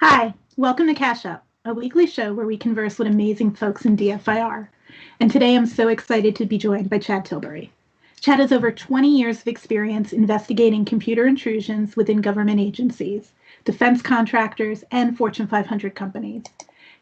Hi, welcome to Cash Up, a weekly show where we converse with amazing folks in DFIR. And today I'm so excited to be joined by Chad Tilbury. Chad has over 20 years of experience investigating computer intrusions within government agencies, defense contractors, and Fortune 500 companies.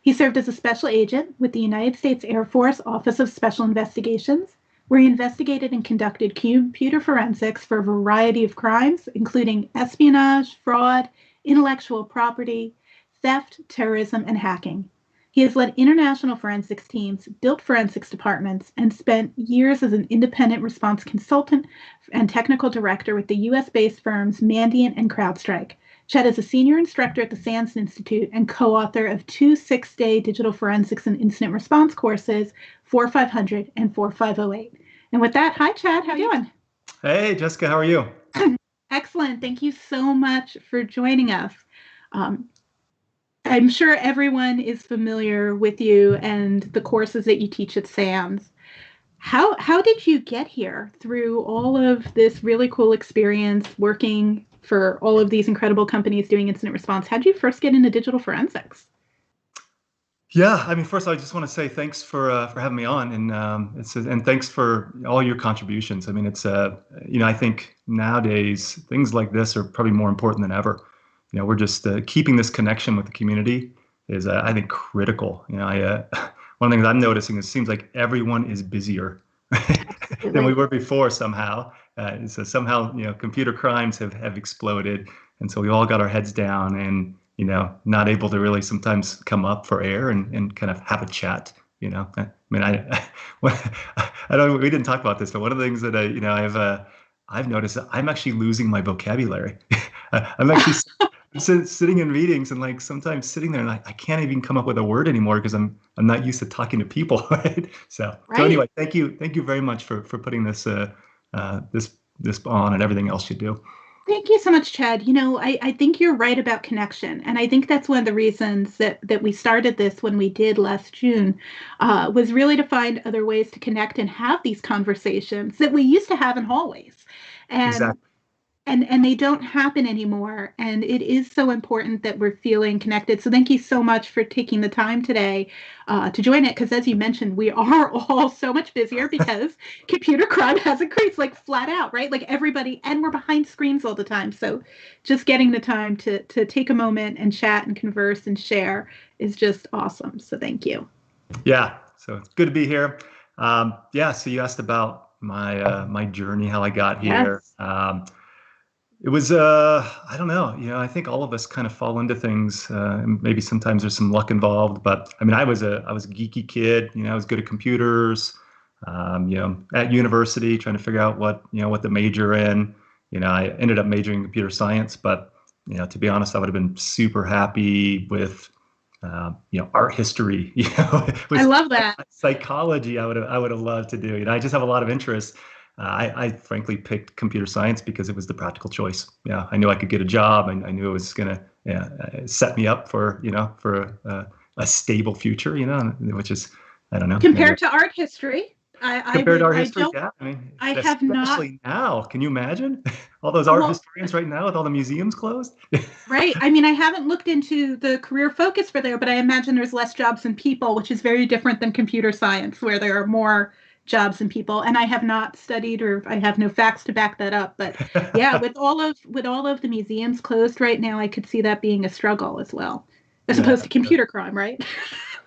He served as a special agent with the United States Air Force Office of Special Investigations, where he investigated and conducted computer forensics for a variety of crimes, including espionage, fraud, intellectual property, theft, terrorism, and hacking. He has led international forensics teams, built forensics departments, and spent years as an independent response consultant and technical director with the US-based firms Mandiant and CrowdStrike. Chad is a senior instructor at the SANS Institute and co-author of two 6-day digital forensics and incident response courses, 4500 and 4508. And with that, hi, Chad. How are you doing? Hey, Jessica. How are you? Excellent. Thank you so much for joining us. I'm sure everyone is familiar with you and the courses that you teach at SANS. How did you get here through all of this really cool experience working for all of these incredible companies doing incident response? How did you first get into digital forensics? Yeah, I mean, first I just want to say thanks for having me on, and thanks for all your contributions. I mean, I think nowadays things like this are probably more important than ever. We're just keeping this connection with the community is I think critical. One of the things I'm noticing is it seems like everyone is busier than we were before somehow. So somehow computer crimes have exploded, and so we all got our heads down and not able to really sometimes come up for air and kind of have a chat. I mean, I don't. We didn't talk about this, but one of the things that I've noticed that I'm actually losing my vocabulary. I'm actually sitting in meetings and like sometimes sitting there and I can't even come up with a word anymore because I'm not used to talking to people, right? So anyway, thank you very much for putting this this on and everything else you do. Thank you so much, Chad. I think you're right about connection. And I think that's one of the reasons that we started this when we did last June, was really to find other ways to connect and have these conversations that we used to have in hallways. Exactly. And they don't happen anymore. And it is so important that we're feeling connected. So thank you so much for taking the time today to join it. Because as you mentioned, we are all so much busier because computer crime has increased like flat out, right? Like everybody, and we're behind screens all the time. So just getting the time to take a moment and chat and converse and share is just awesome. So thank you. Yeah, so it's good to be here. So you asked about my journey, how I got here. Yes. It was, I don't know, I think all of us kind of fall into things. And maybe sometimes there's some luck involved, but I mean, I was a geeky kid. I was good at computers. At university, trying to figure out what the major in. I ended up majoring in computer science, but to be honest, I would have been super happy with art history. I love that. Psychology. I would have loved to do. I just have a lot of interest. I frankly picked computer science because it was the practical choice. Yeah, I knew I could get a job, and I knew it was gonna set me up for a stable future. Which is, I don't know. Compared to art history, compared to art history, yeah. I mean, I have not. Especially now, can you imagine all those art historians right now with all the museums closed? Right. I mean, I haven't looked into the career focus for there, but I imagine there's less jobs than people, which is very different than computer science, where there are more jobs and people. And I have not studied, or I have no facts to back that up. But yeah, with all of the museums closed right now, I could see that being a struggle as well, as opposed to computer crime, right?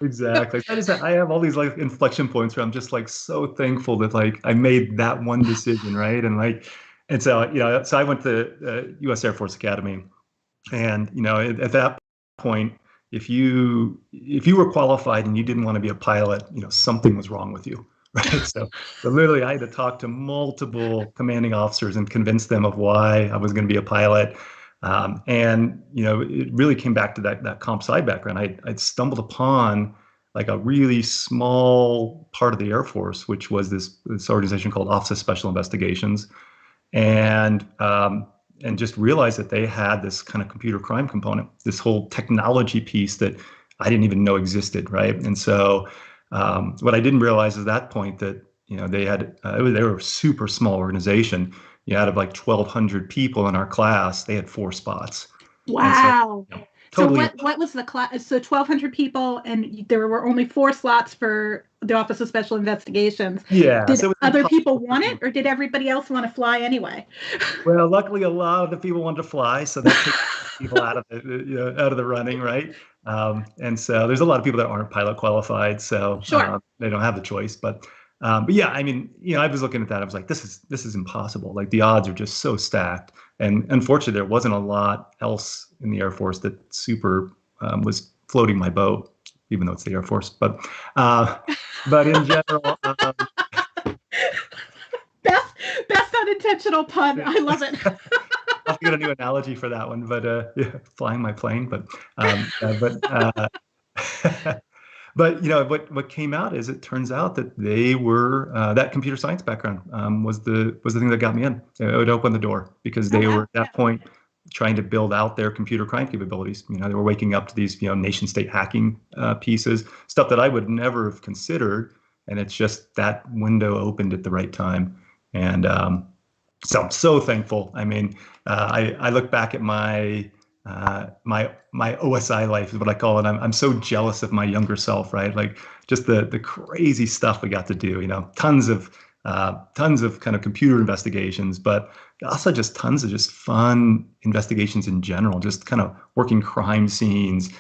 Exactly. I have all these like inflection points where I'm just like so thankful that like I made that one decision, right? And so so I went to U.S. Air Force Academy, and at that point, if you were qualified and you didn't want to be a pilot, something was wrong with you. Right. So literally I had to talk to multiple commanding officers and convince them of why I was going to be a pilot. And it really came back to that comp sci background. I'd stumbled upon like a really small part of the Air Force, which was this organization called Office of Special Investigations. And just realized that they had this kind of computer crime component, this whole technology piece that I didn't even know existed. Right. And so what I didn't realize at that point that, they were a super small organization. Out of like 1,200 people in our class, they had 4 spots. Wow. So totally. what was the class? So 1,200 people, and there were only 4 slots for the Office of Special Investigations. Yeah, Did so it was other people impossible want it, or did everybody else want to fly anyway? Well, luckily, a lot of the people wanted to fly, so that takes people out of out of the running, right? And so there's a lot of people that aren't pilot qualified, so Sure. they don't have the choice. But yeah, I mean, I was looking at that. I was like, this is impossible. Like the odds are just so stacked. And unfortunately, there wasn't a lot else in the Air Force that super was floating my boat, even though it's the Air Force. Uh, but in general. Best best unintentional pun. I love it. I'll have to get a new analogy for that one, but yeah, flying my plane. But but what came out is it turns out that they were that computer science background was the thing that got me in. It would open the door because Oh they were wow. at that point trying to build out their computer crime capabilities. They were waking up to these nation state hacking pieces, stuff that I would never have considered, and it's just that window opened at the right time. And so I'm so thankful. I mean, I look back at my OSI life is what I call it. I'm so jealous of my younger self, right? Like just the crazy stuff we got to do. Tons of kind of computer investigations, but also just tons of just fun investigations in general. Just kind of working crime scenes.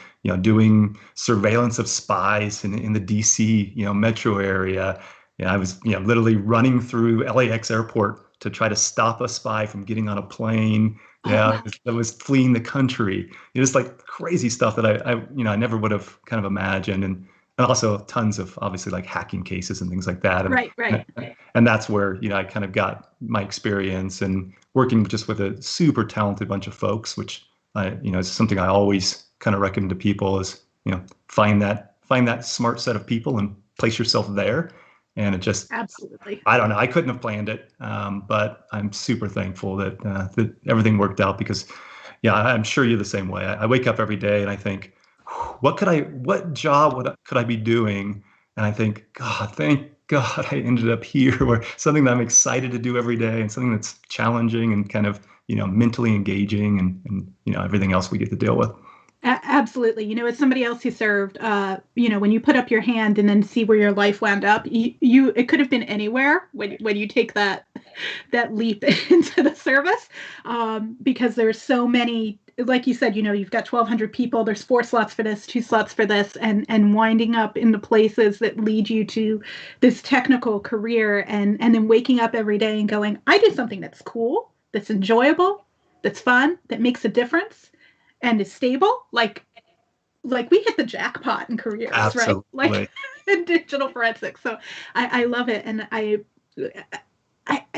Doing surveillance of spies in the DC metro area. I was literally running through LAX airport to try to stop a spy from getting on a plane. Oh wow. That was fleeing the country. Just like crazy stuff that I never would have kind of imagined, and also tons of obviously like hacking cases and things like that. Right. And that's where I kind of got my experience and working just with a super talented bunch of folks, which is something I always kind of recommend to people is find that smart set of people and place yourself there. And it just, Absolutely. I don't know, I couldn't have planned it, but I'm super thankful that everything worked out because, yeah, I'm sure you're the same way. I wake up every day and I think, what job could I be doing? And I think, God, thank God I ended up here, or something that I'm excited to do every day, and something that's challenging and kind of mentally engaging, and everything else we get to deal with. Absolutely. As somebody else who served, when you put up your hand and then see where your life wound up, it could have been anywhere when you take that leap into the service, because there's so many. Like you said, you've got 1,200 people. There's 4 slots for this, 2 slots for this, and winding up in the places that lead you to this technical career, and then waking up every day and going, I did something that's cool, that's enjoyable, that's fun, that makes a difference and is stable. Like we hit the jackpot in careers, Absolutely. right? Like in digital forensics. So I love it. And I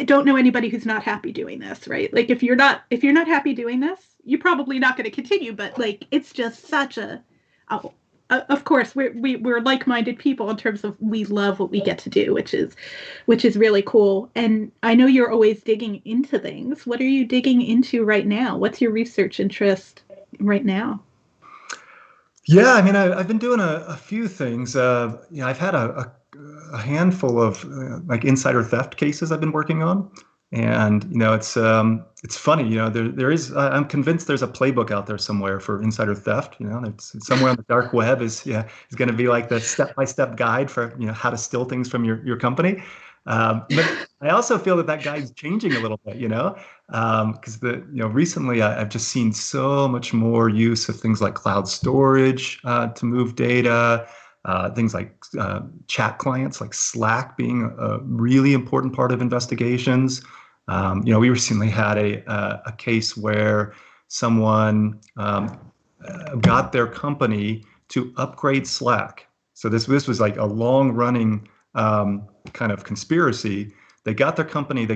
don't know anybody who's not happy doing this, right? Like if you're not happy doing this, you're probably not going to continue, but like it's just such of course we're like-minded people in terms of we love what we get to do, which is really cool. And I know you're always digging into things. What are you digging into right now? What's your research interest right now? Yeah, I mean, I've been doing a few things. I've had a handful of like insider theft cases I've been working on, and it's funny. There is. I'm convinced there's a playbook out there somewhere for insider theft. It's somewhere on the dark web is going to be like the step-by-step guide for how to steal things from your company. But I also feel that guide's changing a little bit. Because recently I've just seen so much more use of things like cloud storage to move data, things like chat clients like Slack being a really important part of investigations. We recently had a case where someone got their company to upgrade Slack. So this was like a long running kind of conspiracy. They got their company. They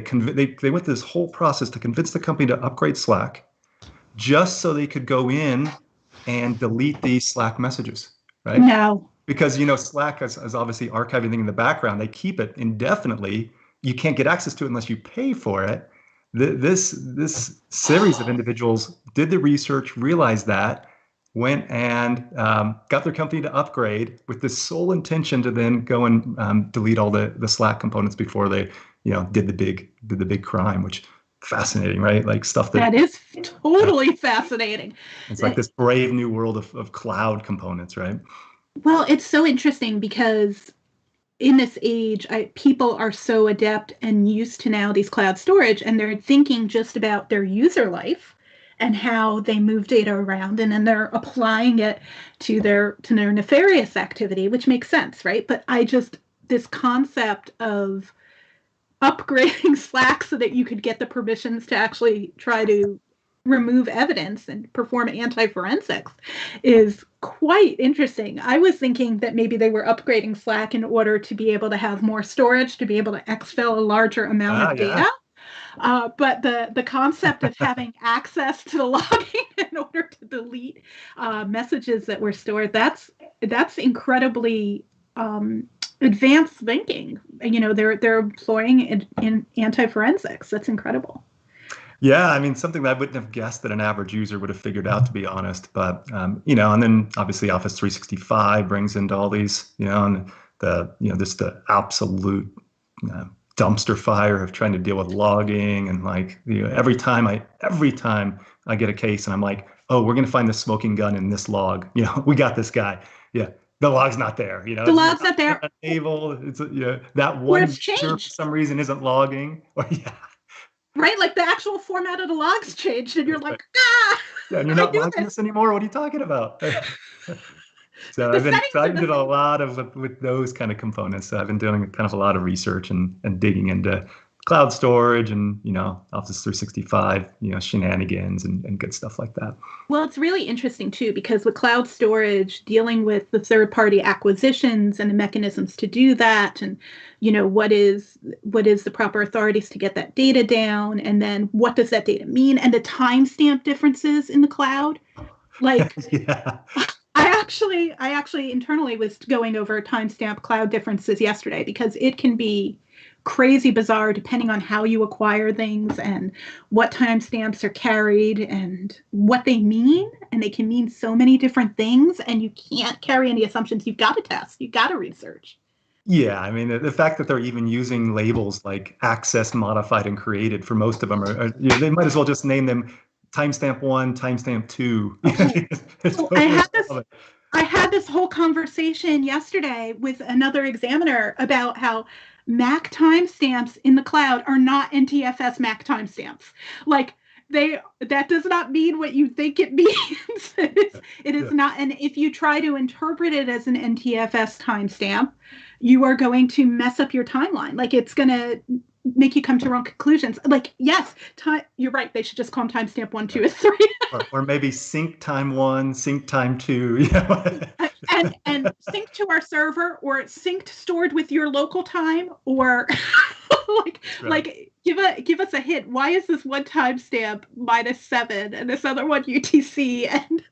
went through this whole process to convince the company to upgrade Slack, just so they could go in and delete these Slack messages, right? No. Because Slack is obviously archiving in the background. They keep it indefinitely. You can't get access to it unless you pay for it. This series of individuals did the research, realized that, went and got their company to upgrade with the sole intention to then go and delete all the Slack components before they did the big crime, which fascinating, right? Like stuff That is totally fascinating. it's like this brave new world of cloud components, right? Well, it's so interesting because in this age, people are so adept and used to now these cloud storage, and they're thinking just about their user life and how they move data around, and then they're applying it to their nefarious activity, which makes sense, right? But this concept of upgrading Slack so that you could get the permissions to actually try to remove evidence and perform anti-forensics is quite interesting. I was thinking that maybe they were upgrading Slack in order to be able to have more storage, to be able to exfil a larger amount of data. But the concept of having access to the logging in order to delete messages that were stored, that's incredibly advanced thinking. They're employing in anti-forensics. That's incredible. Yeah, I mean, something that I wouldn't have guessed that an average user would have figured out, to be honest. But and then obviously Office 365 brings into all these, and this the absolute dumpster fire of trying to deal with logging, and like every time I get a case and I'm like, oh, we're gonna find the smoking gun in this log. We got this guy. Yeah. The log's not there. The log's not there. Unable. It's that one user for some reason isn't logging. Or right, like the actual format of the logs changed, and you're like, ah! Yeah, and you're not logging this anymore. What are you talking about? So I did a lot with those kind of components. So I've been doing kind of a lot of research and digging into cloud storage and Office 365 shenanigans and good stuff like that. Well, it's really interesting too, because with cloud storage, dealing with the third-party acquisitions and the mechanisms to do that, and what is the proper authorities to get that data down, and then what does that data mean, and the timestamp differences in the cloud. Like, yeah. I actually internally was going over timestamp cloud differences yesterday, because it can be crazy bizarre depending on how you acquire things and what timestamps are carried and what they mean. And they can mean so many different things, and you can't carry any assumptions. You've got to test, you've got to research. Yeah, I mean, the fact that they're even using labels like accessed, modified, and created for most of them they might as well just name them timestamp 1, timestamp 2. Okay. I had this whole conversation yesterday with another examiner about how MAC timestamps in the cloud are not NTFS MAC timestamps. Like, that does not mean what you think it means. It is not. And if you try to interpret it as an NTFS timestamp, you are going to mess up your timeline. Like, it's going to make you come to wrong conclusions. Like, yes, you're right. They should just call them timestamp 1, 2, and 3. or maybe sync time 1, sync time 2. And sync to our server, or synced stored with your local time, or like give us a hint. Why is this one timestamp -7 and this other one UTC? And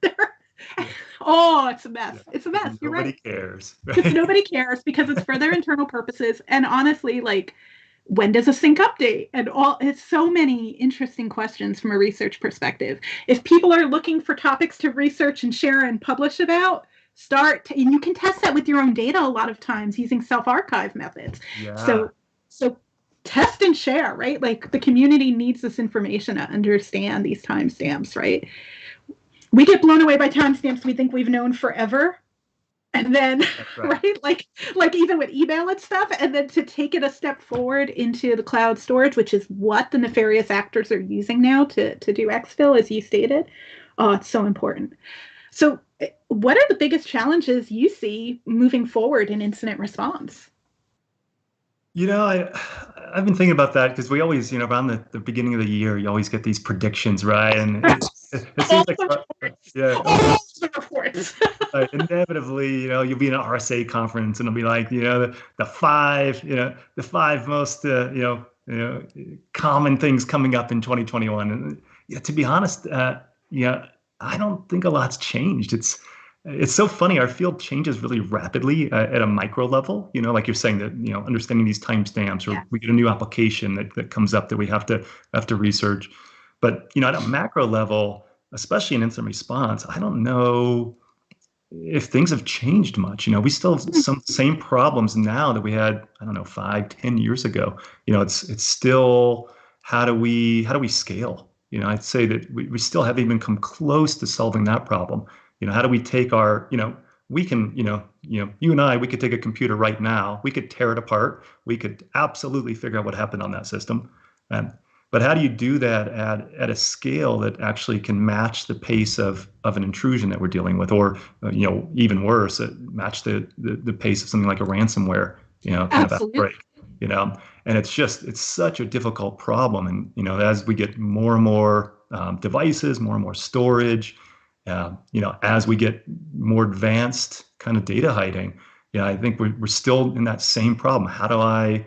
it's a mess. It's a mess. You're right. Nobody cares. Because nobody cares, because it's for their internal purposes. And honestly, like, when does a sync update? And it's so many interesting questions from a research perspective. If people are looking for topics to research and share and publish about, and you can test that with your own data a lot of times using self-archive methods. Yeah. So test and share, right? Like, the community needs this information to understand these timestamps, right? We get blown away by timestamps we think we've known forever. And then, right, like even with email and stuff, and then to take it a step forward into the cloud storage, which is what the nefarious actors are using now to do exfil, as you stated. Oh, it's so important. So what are the biggest challenges you see moving forward in incident response? I've been thinking about that, because we always, around the beginning of the year, you always get these predictions, right? And it seems like, reports. Inevitably, you'll be in an RSA conference, and it'll be like, the five most, common things coming up in 2021. And to be honest, I don't think a lot's changed. It's so funny. Our field changes really rapidly at a micro level. Like you're saying, that understanding these timestamps, or we get a new application that comes up that we have to research. But at a macro level, especially in incident response, I don't know if things have changed much. We still have some same problems now that we had, I don't know, 5, 10 years ago. It's still how do we scale? I'd say that we still haven't even come close to solving that problem. How do we take our, we can, you and I, we could take a computer right now, we could tear it apart, we could absolutely figure out what happened on that system. Um, but how do you do that at a scale that actually can match the pace of an intrusion that we're dealing with, or even worse, match the pace of something like a ransomware, kind of Absolutely. outbreak, and it's such a difficult problem. And as we get more and more devices, more and more storage, as we get more advanced kind of data hiding, I think we're still in that same problem. How do I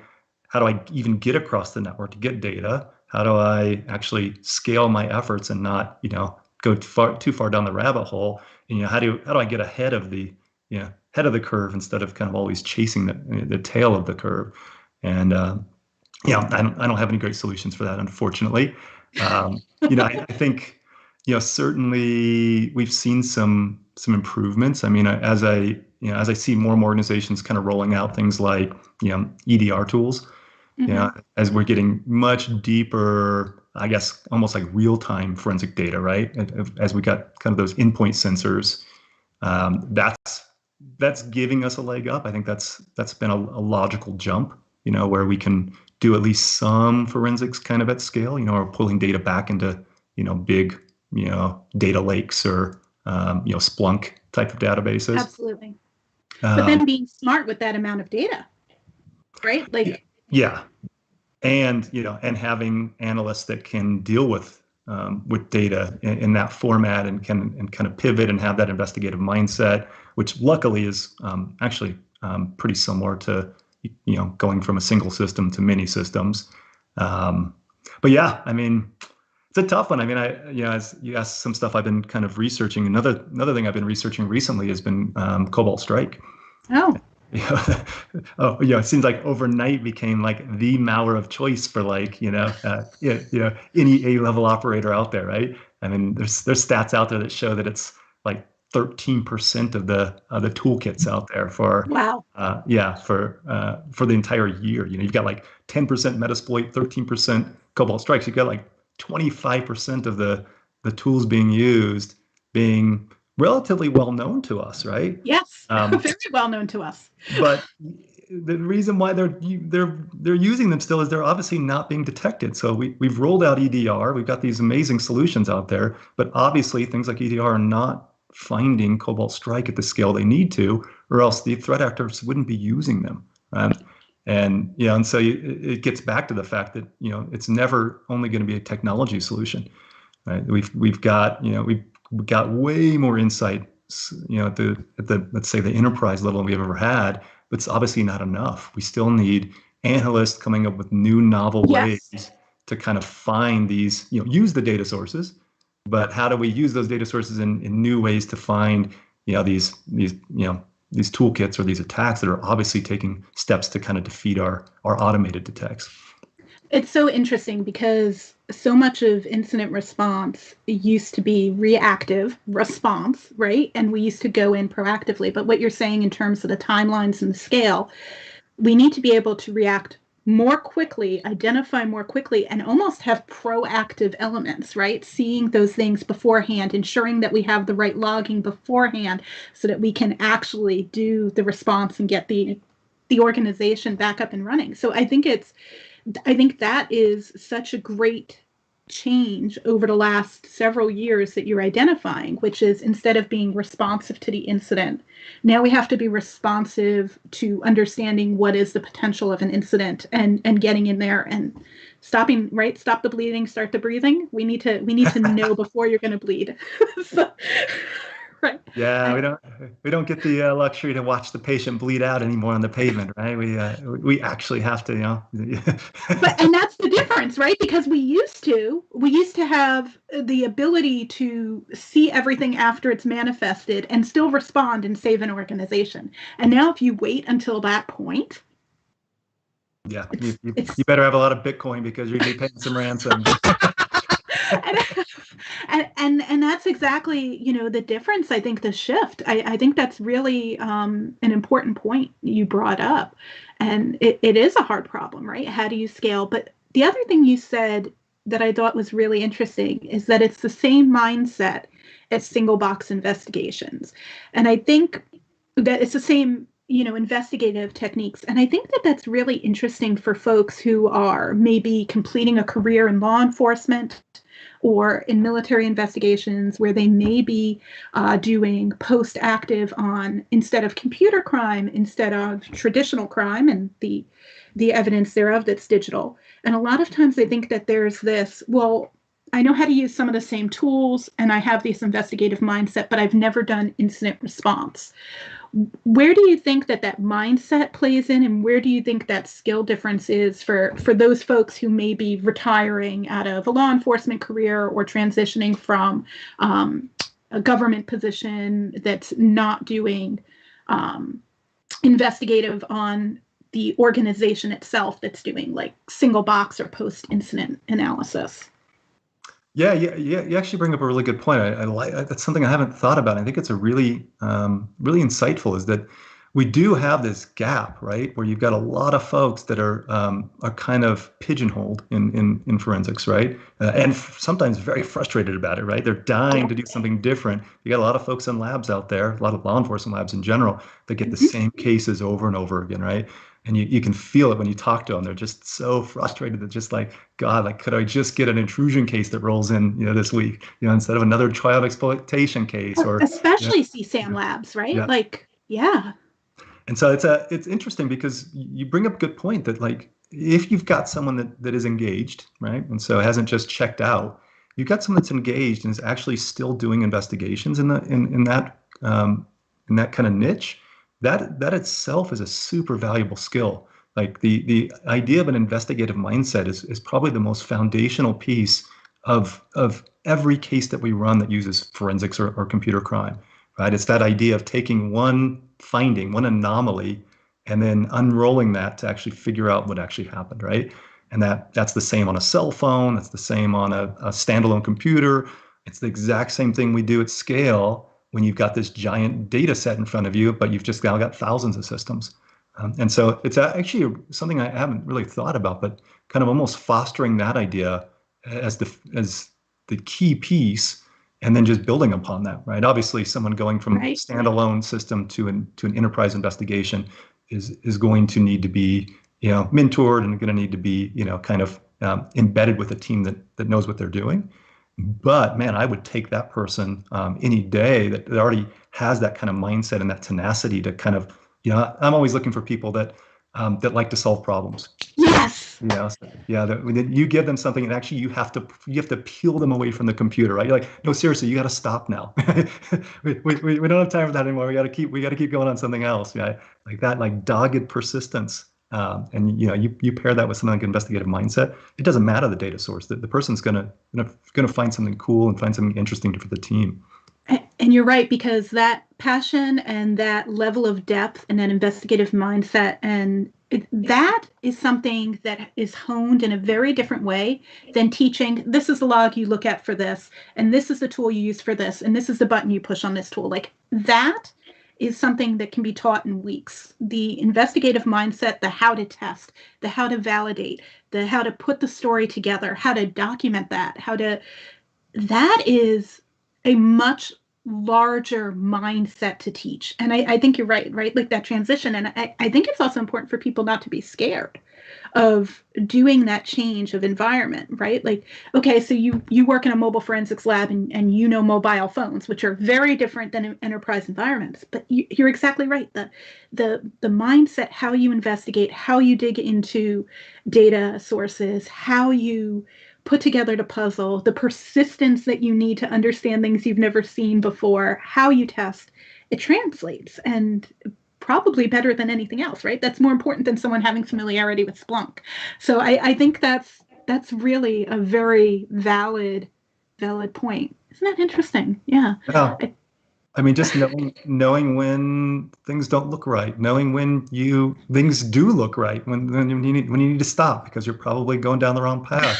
even get across the network to get data? How do I actually scale my efforts and not, go too far down the rabbit hole? And, how do I get ahead of the curve instead of kind of always chasing the tail of the curve? And I don't have any great solutions for that, unfortunately. I think, certainly we've seen some improvements. I mean, as I see more and more organizations kind of rolling out things like, EDR tools, as we're getting much deeper, I guess, almost like real-time forensic data, right? As we got kind of those endpoint sensors, that's giving us a leg up. I think that's been a logical jump, where we can do at least some forensics kind of at scale, or pulling data back into, big, data lakes or, Splunk type of databases. Absolutely. But then being smart with that amount of data, right? Like, yeah. And, and having analysts that can deal with data in that format and can kind of pivot and have that investigative mindset, which luckily is actually pretty similar to, going from a single system to many systems. But yeah, I mean, it's a tough one. I mean, as you asked, some stuff I've been kind of researching. Another thing I've been researching recently has been Cobalt Strike. Oh. It seems like overnight became like the malware of choice for like, any A-level operator out there, right? I mean, there's stats out there that show that it's like 13% of the toolkits out there for Wow. For the entire year. You've got like 10% Metasploit, 13% Cobalt Strikes. You've got like 25% of the tools being used being relatively well known to us, right? Yes, very well known to us. But the reason why they're using them still is they're obviously not being detected. So we've rolled out EDR. We've got these amazing solutions out there, but obviously things like EDR are not finding Cobalt Strike at the scale they need to, or else the threat actors wouldn't be using them. And so it gets back to the fact that it's never only going to be a technology solution, right? We've got way more insight, at the let's say the enterprise level we've ever had, but it's obviously not enough. We still need analysts coming up with new novel ways to kind of find these, use the data sources, but how do we use those data sources in new ways to find, these toolkits or these attacks that are obviously taking steps to kind of defeat our automated attacks. It's so interesting because so much of incident response used to be reactive response, right? And we used to go in proactively. But what you're saying in terms of the timelines and the scale, we need to be able to react more quickly, identify more quickly, and almost have proactive elements, right? Seeing those things beforehand, ensuring that we have the right logging beforehand so that we can actually do the response and get the organization back up and running. So I think that is such a great change over the last several years that you're identifying, which is instead of being responsive to the incident, now we have to be responsive to understanding what is the potential of an incident and getting in there and stopping, right? Stop the bleeding, start the breathing. We need to know before you're going to bleed. So, right. Yeah, we don't get the luxury to watch the patient bleed out anymore on the pavement, right? We actually have to, and that's the difference, right? Because we used to have the ability to see everything after it's manifested and still respond and save an organization. And now if you wait until that point, yeah, you better have a lot of Bitcoin because you're going to be paying some ransom. and that's exactly the difference. I think the shift. I think that's really an important point you brought up, and it is a hard problem, right? How do you scale? But the other thing you said that I thought was really interesting is that it's the same mindset as single box investigations. And I think that it's the same, investigative techniques. And I think that that's really interesting for folks who are maybe completing a career in law enforcement or in military investigations where they may be doing post-active on, instead of computer crime, instead of traditional crime and the evidence thereof that's digital. And a lot of times I think that there's this, well, I know how to use some of the same tools and I have this investigative mindset, but I've never done incident response. Where do you think that mindset plays in, and where do you think that skill difference is for those folks who may be retiring out of a law enforcement career or transitioning from a government position that's not doing investigative on the organization itself, that's doing like single box or post incident analysis? Yeah, you actually bring up a really good point. I like that's something I haven't thought about. I think it's a really, really insightful, is that we do have this gap, right, where you've got a lot of folks that are kind of pigeonholed in forensics, right, and sometimes very frustrated about it, right? They're dying to do something different. You got a lot of folks in labs out there, a lot of law enforcement labs in general, that get the same cases over and over again, right? And you can feel it when you talk to them. They're just so frustrated that just like, God, like, could I just get an intrusion case that rolls in, this week, instead of another child exploitation case, or especially CSAM labs, right? Yeah. Like, yeah. And so it's interesting because you bring up a good point that, like, if you've got someone that is engaged, right, and so hasn't just checked out, you've got someone that's engaged and is actually still doing investigations in that kind of niche. That itself is a super valuable skill. Like the idea of an investigative mindset is probably the most foundational piece of every case that we run that uses forensics or computer crime, right? It's that idea of taking one finding, one anomaly, and then unrolling that to actually figure out what actually happened, right? And that's the same on a cell phone. That's the same on a standalone computer. It's the exact same thing we do at scale when you've got this giant data set in front of you, but you've just now got thousands of systems. And so it's actually something I haven't really thought about, but kind of almost fostering that idea as the key piece, and then just building upon that, right? Obviously, someone going from standalone system to an enterprise investigation is going to need to be, mentored, and going to need to be, kind of embedded with a team that knows what they're doing. But man, I would take that person any day that already has that kind of mindset and that tenacity to kind of, I'm always looking for people that like to solve problems. Yes. That you give them something, and actually you have to peel them away from the computer, right? You're like, no, seriously, you got to stop now. we don't have time for that anymore. We got to keep going on something else, right? Like that, like dogged persistence. And you pair that with something like investigative mindset. It doesn't matter the data source. The person's gonna find something cool and find something interesting for the team. And you're right, because that passion and that level of depth and that investigative mindset, and that is something that is honed in a very different way than teaching, this is the log you look at for this, and this is the tool you use for this, and this is the button you push on this tool. Like, that is something that can be taught in weeks. The investigative mindset, the how to test, the how to validate, the how to put the story together, how to document that, that is a much larger mindset to teach. And I think you're right? Like that transition. And I think it's also important for people not to be scared of doing that change of environment, right? Like, okay, so you work in a mobile forensics lab and mobile phones, which are very different than enterprise environments. But you're exactly right. The mindset, how you investigate, how you dig into data sources, how you put together the puzzle, the persistence that you need to understand things you've never seen before, how you test, it translates, and probably better than anything else, right? That's more important than someone having familiarity with Splunk. So I think that's really a very valid point. Isn't that interesting? Yeah. I mean, just knowing when things don't look right, knowing when things do look right, when you need to stop because you're probably going down the wrong path.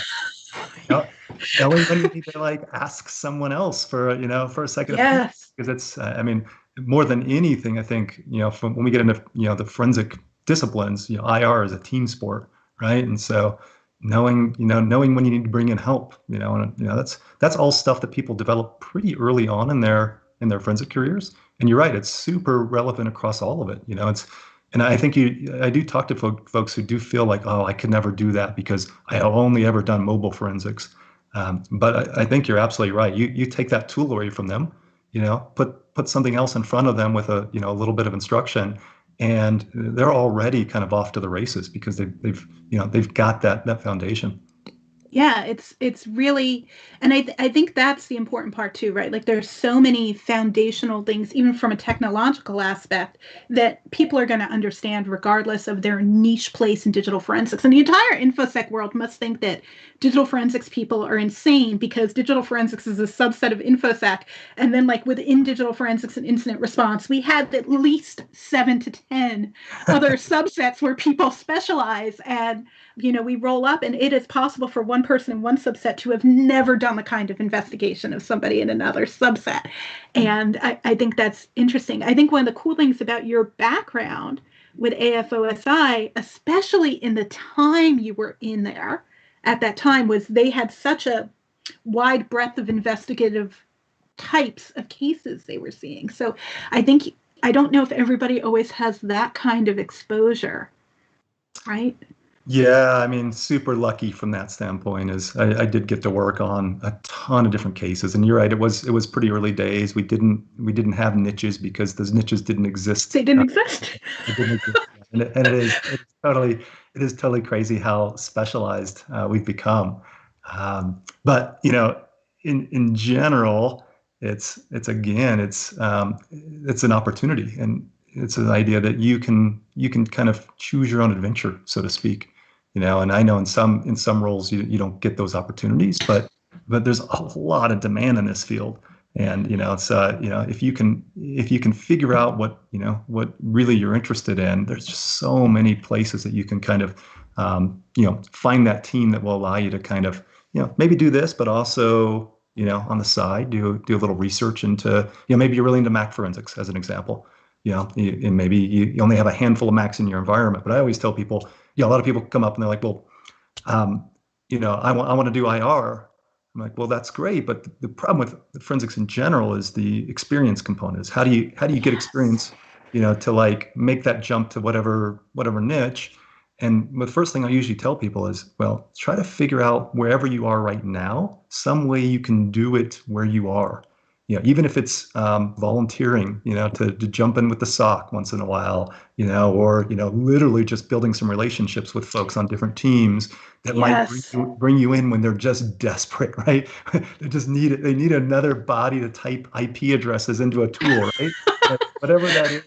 Knowing when you need to like ask someone else for a second opinion, because it's I mean, more than anything, I think from when we get into the forensic disciplines, IR is a team sport, right? And so knowing when you need to bring in help, and that's all stuff that people develop pretty early on in their forensic careers. And you're right, it's super relevant across all of it. And I think I do talk to folks who do feel like, oh, I could never do that because I have only ever done mobile forensics. But I think you're absolutely right. You take that tool away from them, put something else in front of them with a little bit of instruction, and they're already kind of off to the races because they've got that foundation. Yeah, it's really, and I think that's the important part too, right? Like there's so many foundational things, even from a technological aspect, that people are going to understand regardless of their niche place in digital forensics. And the entire InfoSec world must think that digital forensics people are insane because digital forensics is a subset of InfoSec. And then like within digital forensics and incident response, we have at least 7 to 10 other subsets where people specialize. And we roll up, and it is possible for one person in one subset to have never done the kind of investigation of somebody in another subset. And I think that's interesting. I think one of the cool things about your background with AFOSI, especially in the time you were in there at that time, was they had such a wide breadth of investigative types of cases they were seeing. So I don't know if everybody always has that kind of exposure, right? Yeah, I mean, super lucky from that standpoint is I did get to work on a ton of different cases, and you're right, it was pretty early days. We didn't have niches because those niches didn't exist. They didn't exist. It didn't exist. And it is totally crazy how specialized we've become. But in general, it's an opportunity, and it's an idea that you can kind of choose your own adventure, so to speak. And I know in some roles you don't get those opportunities, but there's a lot of demand in this field. And it's if you can figure out what really you're interested in, there's just so many places that you can kind of find that team that will allow you to kind of maybe do this, but also on the side do a little research into maybe you're really into Mac forensics as an example. And maybe you only have a handful of Macs in your environment. But I always tell people, a lot of people come up and they're like, well, I want to do IR. I'm like, well, that's great, but the problem with forensics in general is the experience component. Is how do you get experience, to like make that jump to whatever niche. And the first thing I usually tell people is, well, try to figure out wherever you are right now, some way you can do it where you are. Even if it's volunteering, to jump in with the SOC once in a while, or literally just building some relationships with folks on different teams that might bring you in when they're just desperate, right? They need another body to type IP addresses into a tool, right? Whatever that is,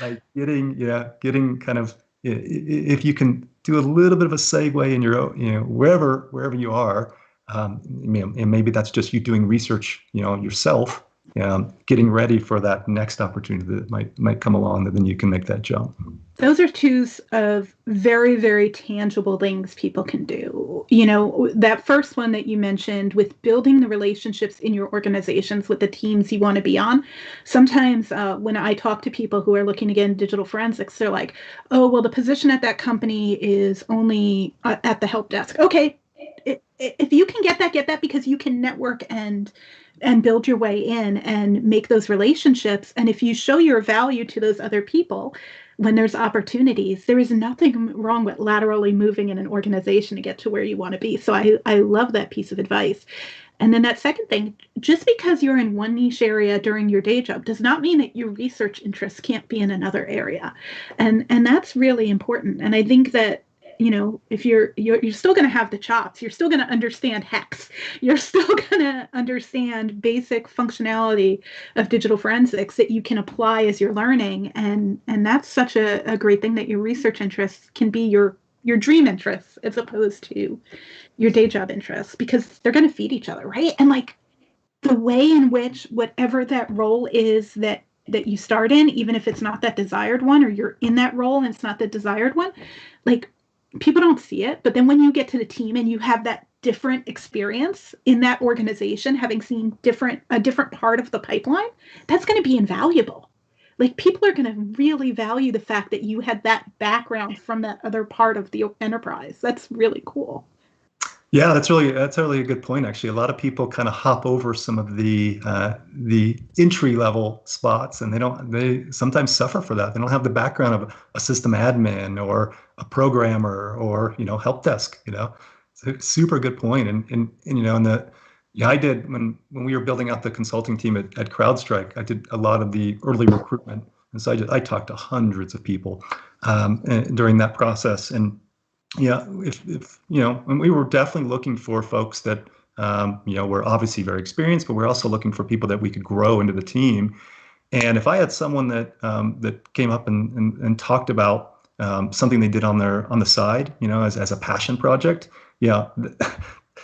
like getting kind of, if you can do a little bit of a segue in your, wherever you are. And maybe that's just you doing research, yourself, getting ready for that next opportunity that might come along, that then you can make that jump. Those are two of very, very tangible things people can do. That first one that you mentioned with building the relationships in your organizations with the teams you want to be on. Sometimes when I talk to people who are looking to get into digital forensics, they're like, oh, well, the position at that company is only at the help desk. Okay. If you can get that because you can network and build your way in and make those relationships. And if you show your value to those other people, when there's opportunities, there is nothing wrong with laterally moving in an organization to get to where you want to be. So I love that piece of advice. And then that second thing, just because you're in one niche area during your day job does not mean that your research interests can't be in another area. And that's really important. And I think that if you're still going to have the chops, you're still going to understand hex, you're still going to understand basic functionality of digital forensics that you can apply as you're learning. And that's such a great thing, that your research interests can be your dream interests as opposed to your day job interests, because they're going to feed each other, right? And like the way in which whatever that role is that you start in, even if it's not that desired one, or you're in that role and it's not the desired one, like people don't see it. But then when you get to the team and you have that different experience in that organization, having seen a different part of the pipeline, that's going to be invaluable. Like people are going to really value the fact that you had that background from that other part of the enterprise. That's really cool. Yeah, that's really a good point. Actually, a lot of people kind of hop over some of the entry level spots, and they sometimes suffer for that. They don't have the background of a system admin or a programmer or help desk. It's a super good point. And in the yeah, I did when we were building out the consulting team at CrowdStrike. I did a lot of the early recruitment, and so I talked to hundreds of people during that process. And yeah, if and we were definitely looking for folks that were obviously very experienced, but we're also looking for people that we could grow into the team. And if I had someone that came up and talked about something they did on the side, as a passion project, yeah,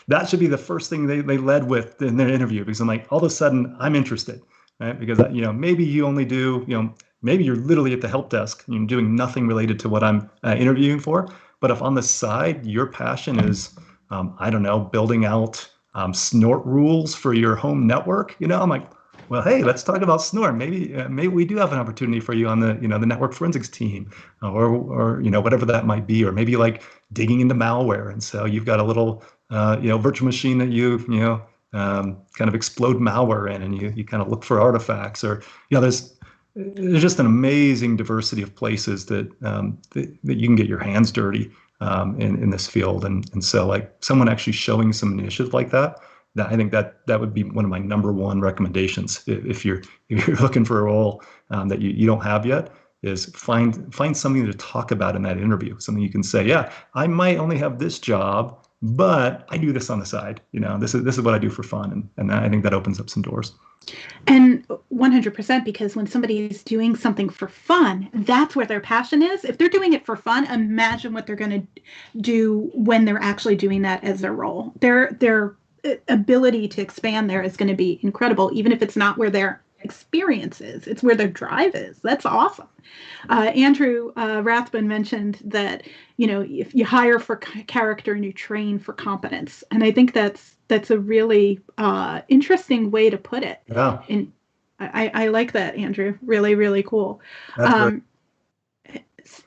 that should be the first thing they led with in their interview, because I'm like, all of a sudden I'm interested, right? Because maybe you only do, maybe you're literally at the help desk, doing nothing related to what I'm interviewing for. But if on the side your passion is, I don't know, building out snort rules for your home network, I'm like, well, hey, let's talk about snort. Maybe we do have an opportunity for you on the network forensics team, or whatever that might be, or maybe you like digging into malware, and so you've got a little virtual machine that kind of explode malware in, and you kind of look for artifacts, or there's just an amazing diversity of places that you can get your hands dirty in this field. And so, like, someone actually showing some initiative like that I think that would be one of my number one recommendations if you're looking for a role that you don't have yet, is find something to talk about in that interview, something you can say, yeah, I might only have this job, but I do this on the side. This is what I do for fun, and I think that opens up some doors. And 100%, because when somebody's doing something for fun, that's where their passion is. If they're doing it for fun, imagine what they're going to do when they're actually doing that as their role. Their ability to expand there is going to be incredible, even if it's not where their experience is. It's where their drive is. That's awesome. Andrew Rathbun mentioned that, if you hire for character and you train for competence. And I think that's a really interesting way to put it. Yeah. And I like that, Andrew. Really, really cool. That's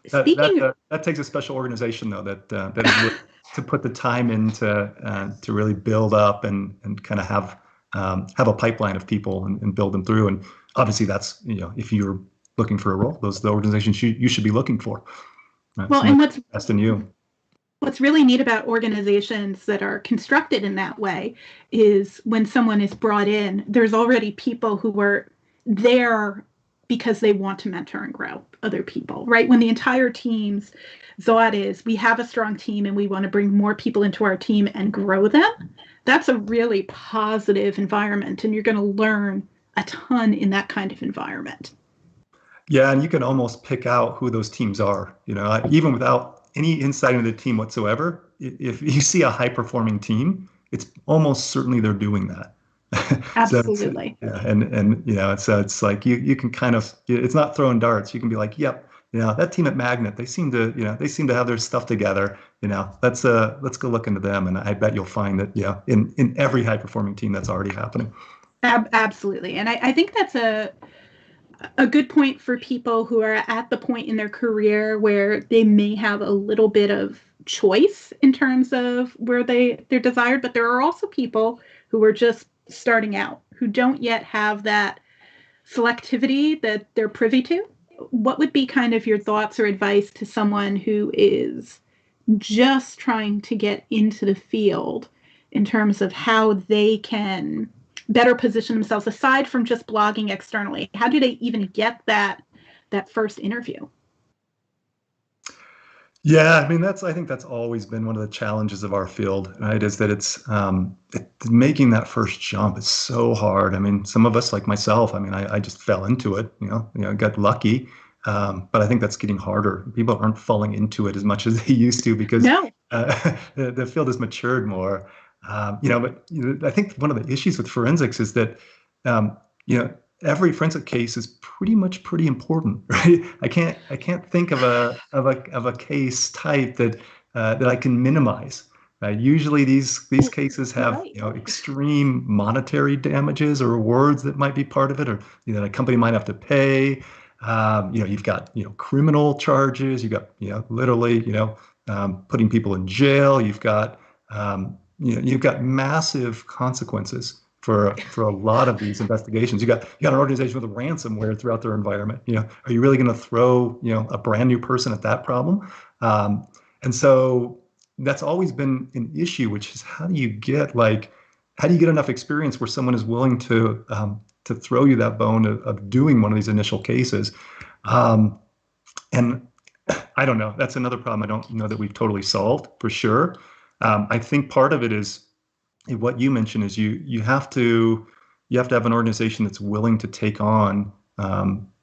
Speaking that takes a special organization, though, that is willing to put the time in to really build up and kind of have a pipeline of people and build them through. And obviously that's, if you're looking for a role, those are the organizations you should be looking for. Well, and what's best in you. What's really neat about organizations that are constructed in that way is when someone is brought in, there's already people who are there because they want to mentor and grow other people, right? When the entire team's thought is, we have a strong team and we want to bring more people into our team and grow them, that's a really positive environment. And you're going to learn a ton in that kind of environment. Yeah, and you can almost pick out who those teams are, even without any insight into the team whatsoever. If you see a high performing team, it's almost certainly they're doing that. Absolutely. So it's like you can kind of, it's not throwing darts. You can be like, yep, that team at Magnet, they seem to have their stuff together. Let's go look into them, and I bet you'll find that in every high performing team that's already happening. Absolutely, and I think that's a good point for people who are at the point in their career where they may have a little bit of choice in terms of where they're desired, but there are also people who are just starting out, who don't yet have that selectivity that they're privy to. What would be kind of your thoughts or advice to someone who is just trying to get into the field in terms of how they can better position themselves, aside from just blogging externally? How do they even get that first interview? Yeah, I mean, I think that's always been one of the challenges of our field, right? Is that it's making that first jump is so hard. I mean, some of us, like myself, I mean, I just fell into it, got lucky. But I think that's getting harder. People aren't falling into it as much as they used to, because the field has matured more. But I think one of the issues with forensics is that, every forensic case is pretty important, right? I can't think of a case type that I can minimize. Usually these cases have extreme monetary damages or rewards that might be part of it, or a company might have to pay. You've got criminal charges. You've got literally putting people in jail. You've got you've got massive consequences for a lot of these investigations. You got an organization with a ransomware throughout their environment. Are you really going to throw a brand new person at that problem? And so that's always been an issue, which is how do you get enough experience where someone is willing to throw you that bone of doing one of these initial cases? And I don't know. That's another problem I don't know that we've totally solved for sure. I think part of it is what you mentioned is you have to have an organization that's willing to take on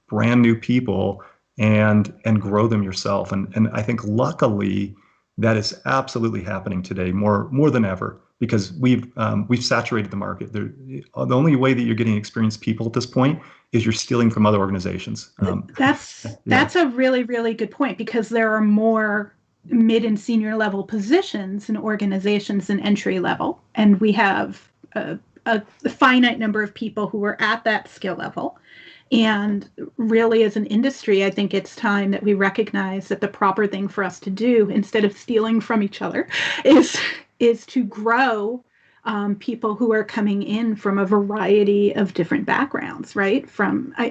brand new people and grow them yourself. And I think luckily that is absolutely happening today more than ever, because we've saturated the market. The only way that you're getting experienced people at this point is you're stealing from other organizations. That's a really, really good point, because there are more mid and senior level positions in organizations than entry level, and we have a finite number of people who are at that skill level. And really, as an industry, I think it's time that we recognize that the proper thing for us to do, instead of stealing from each other, is to grow people who are coming in from a variety of different backgrounds, right?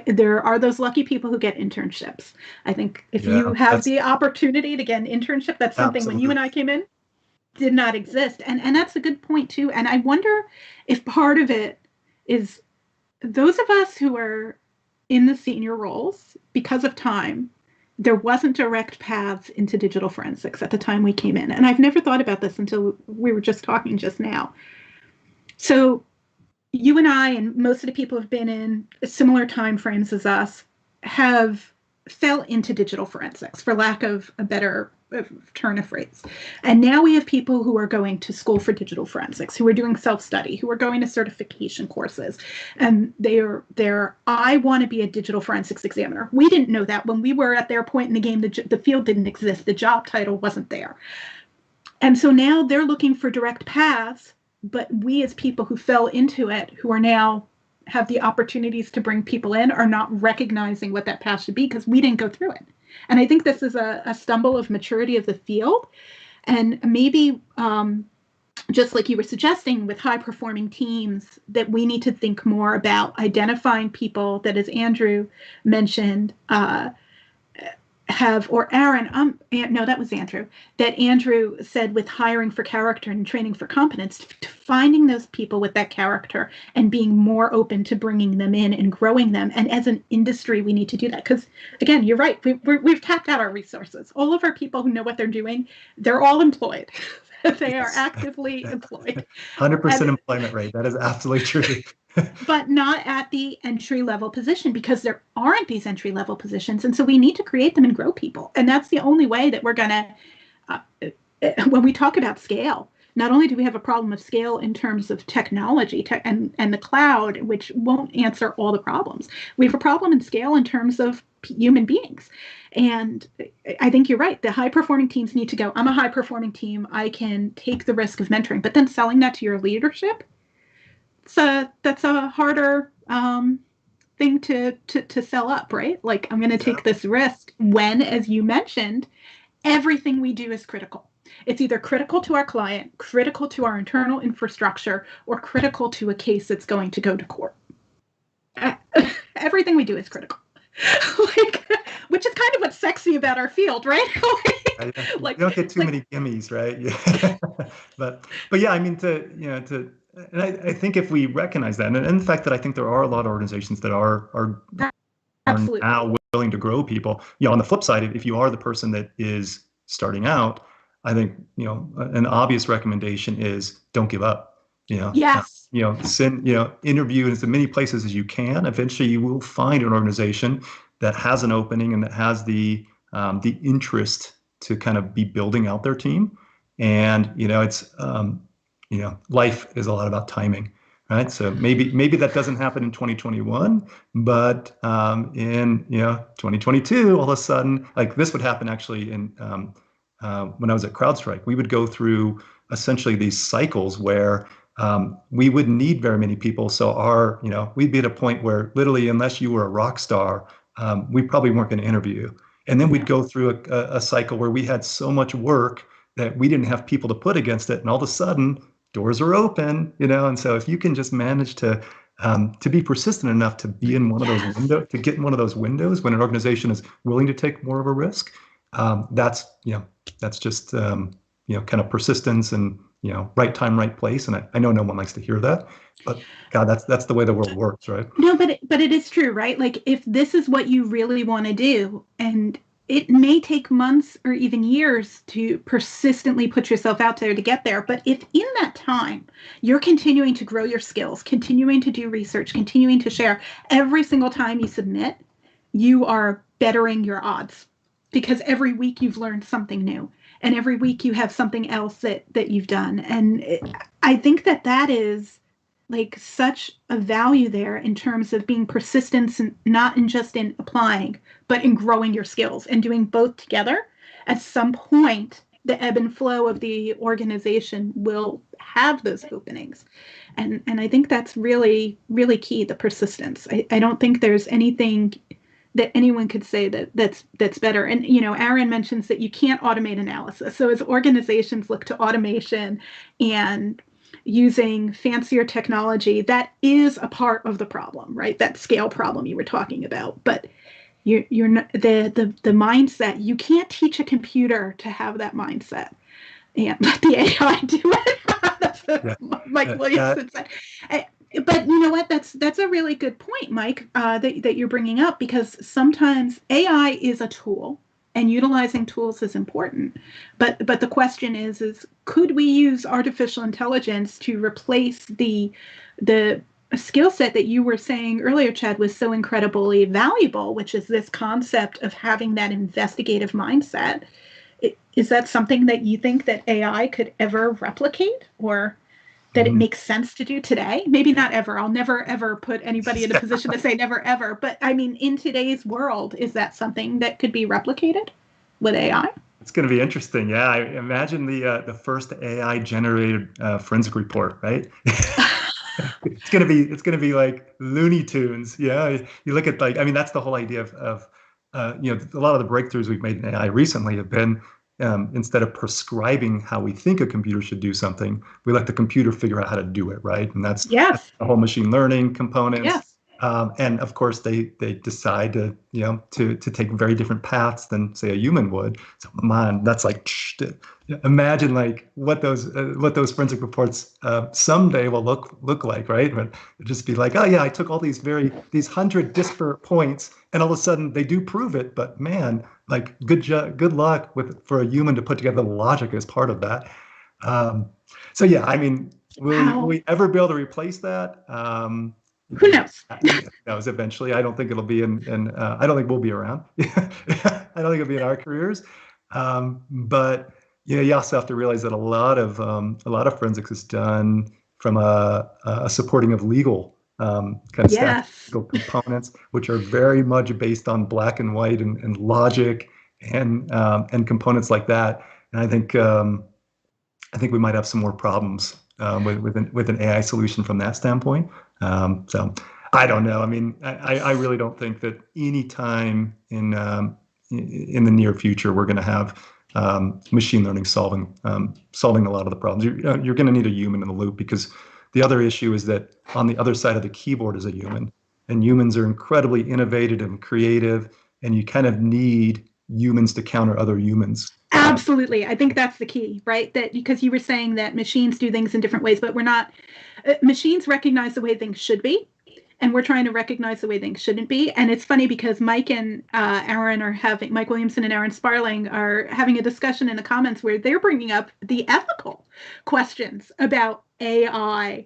There are those lucky people who get internships. I think if you have the opportunity to get an internship, that's something absolutely. When you and I came in, did not exist. And that's a good point too. And I wonder if part of it is those of us who are in the senior roles, because of time, there wasn't direct paths into digital forensics at the time we came in. And I've never thought about this until we were just talking just now. So you and I, and most of the people who've been in similar time frames as us, have fell into digital forensics, for lack of a better turn of phrase. And now we have people who are going to school for digital forensics, who are doing self-study, who are going to certification courses. And I want to be a digital forensics examiner. We didn't know that when we were at their point in the game. The field didn't exist. The job title wasn't there. And so now they're looking for direct paths, but we as people who fell into it, who are now have the opportunities to bring people in, are not recognizing what that path should be because we didn't go through it. And I think this is a stumble of maturity of the field. And maybe just like you were suggesting with high performing teams, that we need to think more about identifying people that, as Andrew mentioned, or Aaron, no, that was Andrew, that Andrew said with hiring for character and training for competence, to finding those people with that character and being more open to bringing them in and growing them. And as an industry, we need to do that. Because again, you're right, we've tapped out our resources. All of our people who know what they're doing, they're all employed. They are actively employed. 100% employment rate. That is absolutely true. But not at the entry-level position, because there aren't these entry-level positions. And so we need to create them and grow people. And that's the only way that we're going to, when we talk about scale, not only do we have a problem of scale in terms of technology and the cloud, which won't answer all the problems, we have a problem in scale in terms of human beings. And I think you're right. The high-performing teams need to go, I'm a high-performing team. I can take the risk of mentoring. But then selling that to your leadership, that's a harder thing to sell up, right? Like, I'm going to take this risk when, as you mentioned, everything we do is critical. It's either critical to our client, critical to our internal infrastructure, or critical to a case that's going to go to court. Everything we do is critical. Which is kind of what's sexy about our field, right? You don't get too many gimmies, right? Yeah. but yeah, I mean, and I think if we recognize that, and the fact that I think there are a lot of organizations that are now willing to grow people. On the flip side, if you are the person that is starting out, I think an obvious recommendation is don't give up. Yes. Send interview in as many places as you can. Eventually, you will find an organization that has an opening and that has the interest to kind of be building out their team. And it's life is a lot about timing, right? So maybe that doesn't happen in 2021, but in 2022, all of a sudden, like this would happen actually in when I was at CrowdStrike. We would go through essentially these cycles where we wouldn't need very many people. So we'd be at a point where literally, unless you were a rock star, we probably weren't going to interview. And then we'd go through a cycle where we had so much work that we didn't have people to put against it. And all of a sudden, doors are open, and so if you can just manage to be persistent enough to be in one of those windows, to get in one of those windows when an organization is willing to take more of a risk, that's just kind of persistence and right time, right place. And I know no one likes to hear that, but God, that's the way the world works, right? No, but it is true, right? Like if this is what you really want to do, and it may take months or even years to persistently put yourself out there to get there. But if in that time you're continuing to grow your skills, continuing to do research, continuing to share, every single time you submit, you are bettering your odds because every week you've learned something new. And every week you have something else that you've done. And I think that is like such a value there in terms of being persistent, and not in just in applying, but in growing your skills and doing both together. At some point, the ebb and flow of the organization will have those openings. And I think that's really, really key, the persistence. I don't think there's anything that anyone could say that's better. And, Aaron mentions that you can't automate analysis. So as organizations look to automation and using fancier technology, that is a part of the problem, right? That scale problem you were talking about. But you're not, the mindset, you can't teach a computer to have that mindset and let the AI do it. That's what Mike Williamson said. But you know what? That's a really good point, Mike, that you're bringing up, because sometimes AI is a tool, and utilizing tools is important. But the question is could we use artificial intelligence to replace the skill set that you were saying earlier, Chad, was so incredibly valuable, which is this concept of having that investigative mindset? Is that something that you think that AI could ever replicate, or that it makes sense to do today? Maybe not ever. I'll never, ever put anybody in a position to say never, ever. But I mean, in today's world, is that something that could be replicated with AI? It's going to be interesting. Yeah, I imagine the first AI generated forensic report, right? It's gonna be like Looney Tunes. Yeah, you look at that's the whole idea of a lot of the breakthroughs we've made in AI recently have been instead of prescribing how we think a computer should do something, we let the computer figure out how to do it, right? And that's the whole machine learning components. Yes. And of course, they decide to take very different paths than say a human would. So, man, that's like imagine like what those forensic reports someday will look like, right? But it'll just be like, oh yeah, I took all these 100 disparate points, and all of a sudden they do prove it. But man, like good luck for a human to put together the logic as part of that. So yeah, I mean, will we ever be able to replace that? Who knows? Who knows eventually. I don't think it'll be I don't think we'll be around. I don't think it'll be in our careers. But you also have to realize that a lot of forensics is done from a supporting of legal kind of statistical components, which are very much based on black and white and logic and components like that. And I think we might have some more problems with an AI solution from that standpoint. So I don't know. I mean, I really don't think that any time in the near future we're going to have machine learning solving a lot of the problems. You're going to need a human in the loop, because the other issue is that on the other side of the keyboard is a human, and humans are incredibly innovative and creative, and you kind of need humans to counter other humans. Absolutely. I think that's the key, right? That because you were saying that machines do things in different ways, but we're not, machines recognize the way things should be, and we're trying to recognize the way things shouldn't be. And it's funny because Mike and Aaron Mike Williamson and Aaron Sparling are having a discussion in the comments where they're bringing up the ethical questions about AI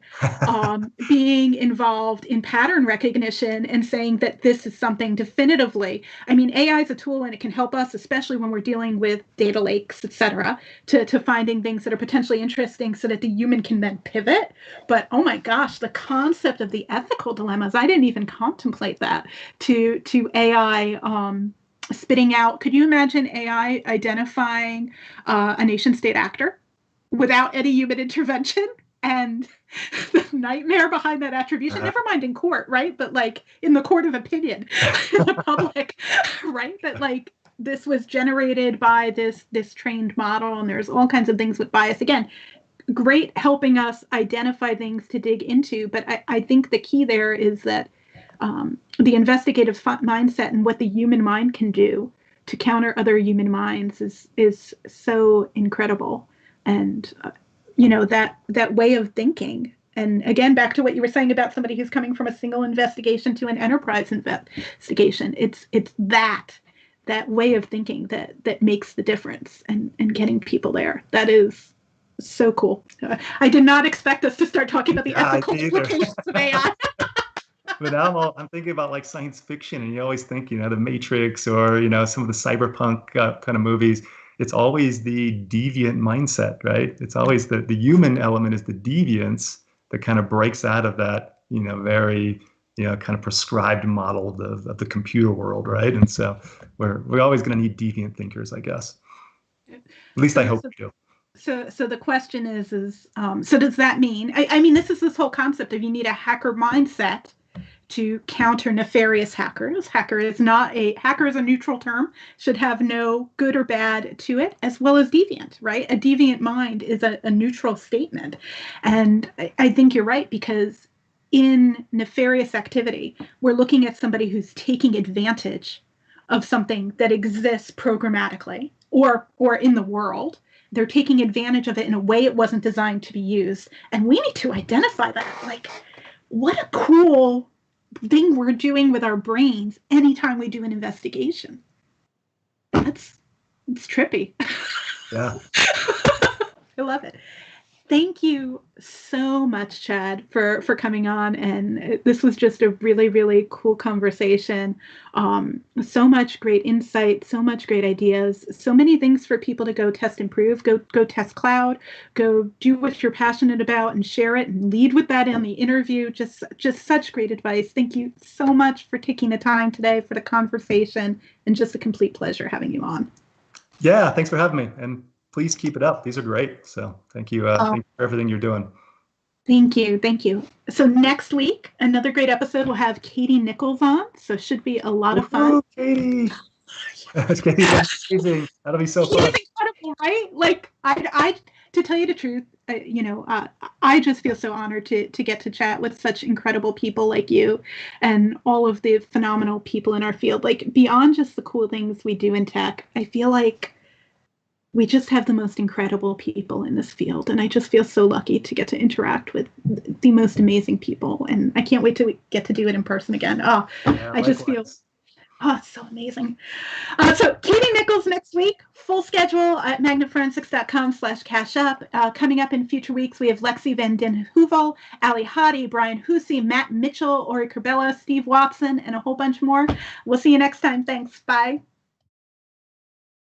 being involved in pattern recognition, and saying that this is something definitively. I mean, AI is a tool and it can help us, especially when we're dealing with data lakes, et cetera, to finding things that are potentially interesting so that the human can then pivot. But oh my gosh, the concept of the ethical dilemmas, I didn't even contemplate that to AI spitting out. Could you imagine AI identifying a nation state actor without any human intervention? And the nightmare behind that attribution, never mind in court, right? But like in the court of opinion, in the public, right? That like this was generated by this trained model, and there's all kinds of things with bias. Again, great helping us identify things to dig into. But I think the key there is that the investigative mindset and what the human mind can do to counter other human minds is so incredible. And that way of thinking. And again, back to what you were saying about somebody who's coming from a single investigation to an enterprise investigation. It's that way of thinking that makes the difference and getting people there. That is so cool. I did not expect us to start talking about the ethical implications of AI. But now I'm thinking about like science fiction, and you always think, The Matrix or, some of the cyberpunk kind of movies. It's always the deviant mindset, right? It's always the human element is the deviance that kind of breaks out of that, very, kind of prescribed model of the computer world, right? And so we're always going to need deviant thinkers, I guess. At least I hope we do. So the question is so does that mean, I mean, this is this whole concept of you need a hacker mindset to counter nefarious hackers. Hacker is a neutral term, should have no good or bad to it, as well as deviant, right? A deviant mind is a neutral statement. And I think you're right, because in nefarious activity, we're looking at somebody who's taking advantage of something that exists programmatically or in the world. They're taking advantage of it in a way it wasn't designed to be used. And we need to identify that. Like, what a cool thing we're doing with our brains anytime we do an investigation. It's trippy. Yeah. I love it. Thank you so much, Chad, for coming on. And this was just a really, really cool conversation. So much great insight, so much great ideas, so many things for people to go test, improve, go test cloud, go do what you're passionate about and share it and lead with that in the interview. Just such great advice. Thank you so much for taking the time today for the conversation, and just a complete pleasure having you on. Yeah, thanks for having me. And please keep it up. These are great. So thank you. Thank you for everything you're doing. Thank you. So next week, another great episode. We'll have Katie Nichols on. So should be a lot of fun. Katie. Katie's amazing. That'll be so fun. She's incredible, right? Like I to tell you the truth, I just feel so honored to get to chat with such incredible people like you and all of the phenomenal people in our field. Like, beyond just the cool things we do in tech, I feel like we just have the most incredible people in this field. And I just feel so lucky to get to interact with the most amazing people. And I can't wait to get to do it in person again. I just feel, it's so amazing. So Katie Nichols next week, full schedule at magnetforensics.com/cash up. Coming up in future weeks, we have Lexi Van Den Heuvel, Ali Hadi, Brian Hussey, Matt Mitchell, Ori Corbella, Steve Watson, and a whole bunch more. We'll see you next time. Thanks. Bye.